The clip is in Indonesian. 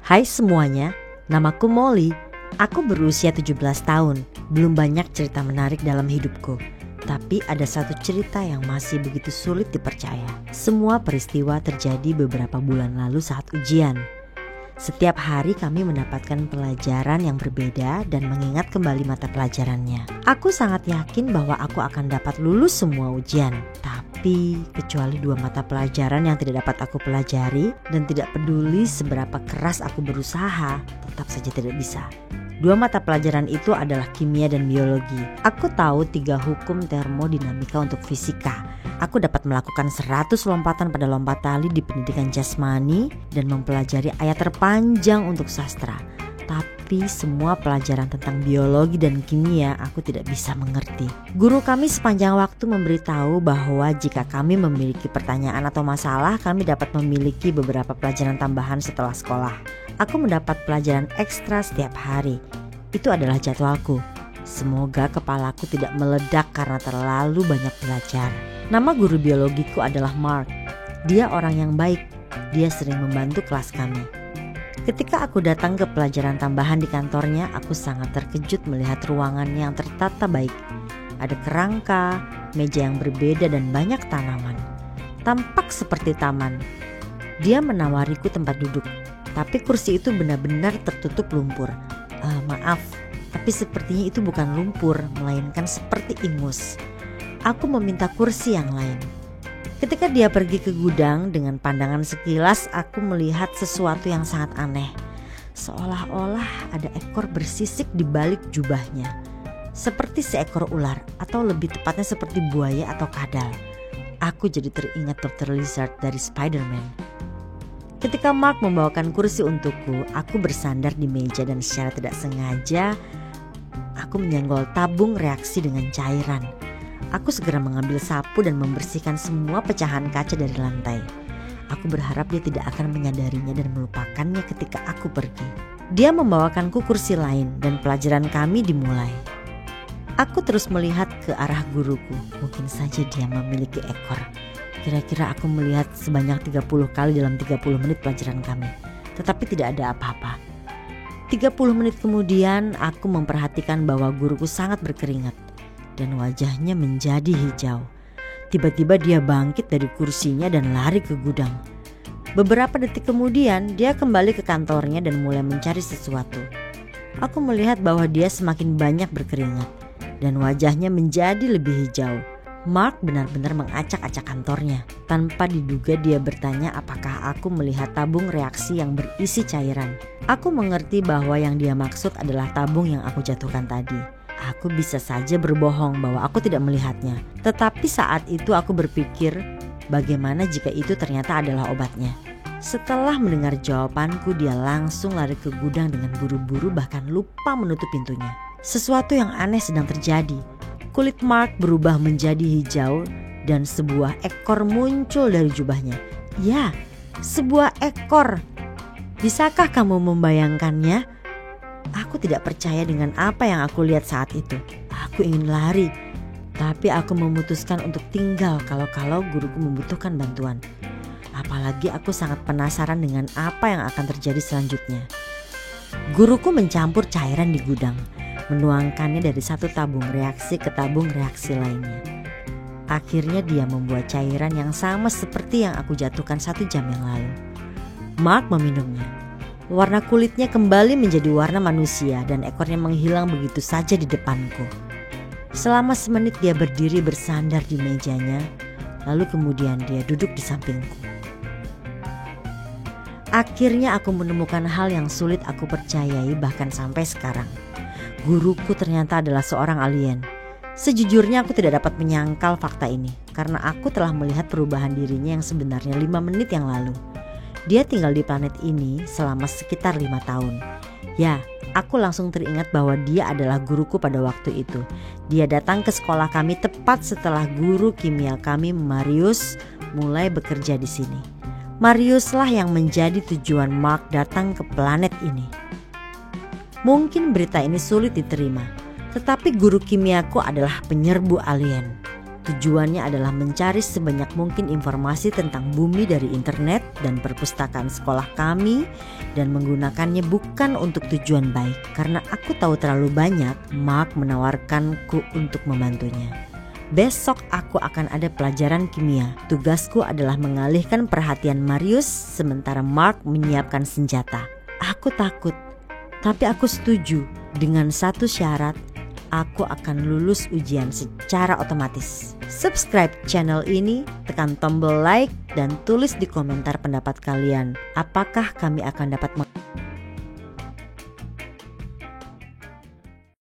Hai semuanya, namaku Molly. Aku berusia 17 tahun. Belum banyak cerita menarik dalam hidupku. Tapi ada satu cerita yang masih begitu sulit dipercaya. Semua peristiwa terjadi beberapa bulan lalu saat ujian. Setiap hari kami mendapatkan pelajaran yang berbeda dan mengingat kembali mata pelajarannya. Aku sangat yakin bahwa aku akan dapat lulus semua ujian. Tapi kecuali 2 mata pelajaran yang tidak dapat aku pelajari dan tidak peduli seberapa keras aku berusaha, tetap saja tidak bisa. 2 mata pelajaran itu adalah kimia dan biologi. Aku tahu 3 hukum termodinamika untuk fisika. Aku dapat melakukan 100 lompatan pada lompat tali di pendidikan jasmani dan mempelajari ayat terpanjang untuk sastra. Tapi semua pelajaran tentang biologi dan kimia aku tidak bisa mengerti. Guru kami sepanjang waktu memberitahu bahwa jika kami memiliki pertanyaan atau masalah, kami dapat memiliki beberapa pelajaran tambahan setelah sekolah. Aku mendapat pelajaran ekstra setiap hari. Itu adalah jadwalku. Semoga kepalaku tidak meledak karena terlalu banyak belajar. Nama guru biologiku adalah Mark. Dia orang yang baik. Dia sering membantu kelas kami. Ketika aku datang ke pelajaran tambahan di kantornya, aku sangat terkejut melihat ruangannya yang tertata baik. Ada kerangka, meja yang berbeda dan banyak tanaman. Tampak seperti taman. Dia menawariku tempat duduk, tapi kursi itu benar-benar tertutup lumpur. Maaf, tapi sepertinya itu bukan lumpur, melainkan seperti ingus. Aku meminta kursi yang lain. Ketika dia pergi ke gudang, dengan pandangan sekilas aku melihat sesuatu yang sangat aneh. Seolah-olah ada ekor bersisik di balik jubahnya. Seperti seekor ular, atau lebih tepatnya seperti buaya atau kadal. Aku jadi teringat Dr. Lizard dari Spider-Man. Ketika Mark membawakan kursi untukku, aku bersandar di meja dan secara tidak sengaja aku menyenggol tabung reaksi dengan cairan. Aku segera mengambil sapu dan membersihkan semua pecahan kaca dari lantai. Aku berharap dia tidak akan menyadarinya dan melupakannya ketika aku pergi. Dia membawakanku kursi lain dan pelajaran kami dimulai. Aku terus melihat ke arah guruku. Mungkin saja dia memiliki ekor. Kira-kira aku melihat sebanyak 30 kali dalam 30 menit pelajaran kami. Tetapi tidak ada apa-apa. 30 menit kemudian aku memperhatikan bahwa guruku sangat berkeringat. Dan wajahnya menjadi hijau. Tiba-tiba dia bangkit dari kursinya dan lari ke gudang. Beberapa detik kemudian dia kembali ke kantornya dan mulai mencari sesuatu. Aku melihat bahwa dia semakin banyak berkeringat dan wajahnya menjadi lebih hijau. Mark benar-benar mengacak-acak kantornya. Tanpa diduga dia bertanya apakah aku melihat tabung reaksi yang berisi cairan. Aku mengerti bahwa yang dia maksud adalah tabung yang aku jatuhkan tadi. Aku bisa saja berbohong bahwa aku tidak melihatnya. Tetapi saat itu aku berpikir, bagaimana jika itu ternyata adalah obatnya. Setelah mendengar jawabanku, dia langsung lari ke gudang dengan buru-buru bahkan lupa menutup pintunya. Sesuatu yang aneh sedang terjadi. Kulit Mark berubah menjadi hijau dan sebuah ekor muncul dari jubahnya. Ya, sebuah ekor. Bisakah kamu membayangkannya? Aku tidak percaya dengan apa yang aku lihat saat itu. Aku ingin lari, tapi aku memutuskan untuk tinggal kalau guruku membutuhkan bantuan. Apalagi aku sangat penasaran dengan apa yang akan terjadi selanjutnya. Guruku mencampur cairan di gudang, menuangkannya dari satu tabung reaksi ke tabung reaksi lainnya. Akhirnya dia membuat cairan yang sama seperti yang aku jatuhkan 1 jam yang lalu. Mark meminumnya. Warna kulitnya kembali menjadi warna manusia dan ekornya menghilang begitu saja di depanku. Selama semenit dia berdiri bersandar di mejanya, lalu kemudian dia duduk di sampingku. Akhirnya aku menemukan hal yang sulit aku percayai bahkan sampai sekarang. Guruku ternyata adalah seorang alien. Sejujurnya aku tidak dapat menyangkal fakta ini karena aku telah melihat perubahan dirinya yang sebenarnya 5 menit yang lalu. Dia tinggal di planet ini selama sekitar 5 tahun. Ya, aku langsung teringat bahwa dia adalah guruku pada waktu itu. Dia datang ke sekolah kami tepat setelah guru kimia kami, Marius, mulai bekerja di sini. Mariuslah yang menjadi tujuan Mark datang ke planet ini. Mungkin berita ini sulit diterima, tetapi guru kimiaku adalah penyerbu alien. Tujuannya adalah mencari sebanyak mungkin informasi tentang bumi dari internet dan perpustakaan sekolah kami dan menggunakannya bukan untuk tujuan baik. Karena aku tahu terlalu banyak, Mark menawarkanku untuk membantunya. Besok aku akan ada pelajaran kimia. Tugasku adalah mengalihkan perhatian Marius sementara Mark menyiapkan senjata. Aku takut, tapi aku setuju dengan satu syarat. Aku akan lulus ujian secara otomatis. Subscribe channel ini, tekan tombol like dan tulis di komentar pendapat kalian. Apakah kami akan dapat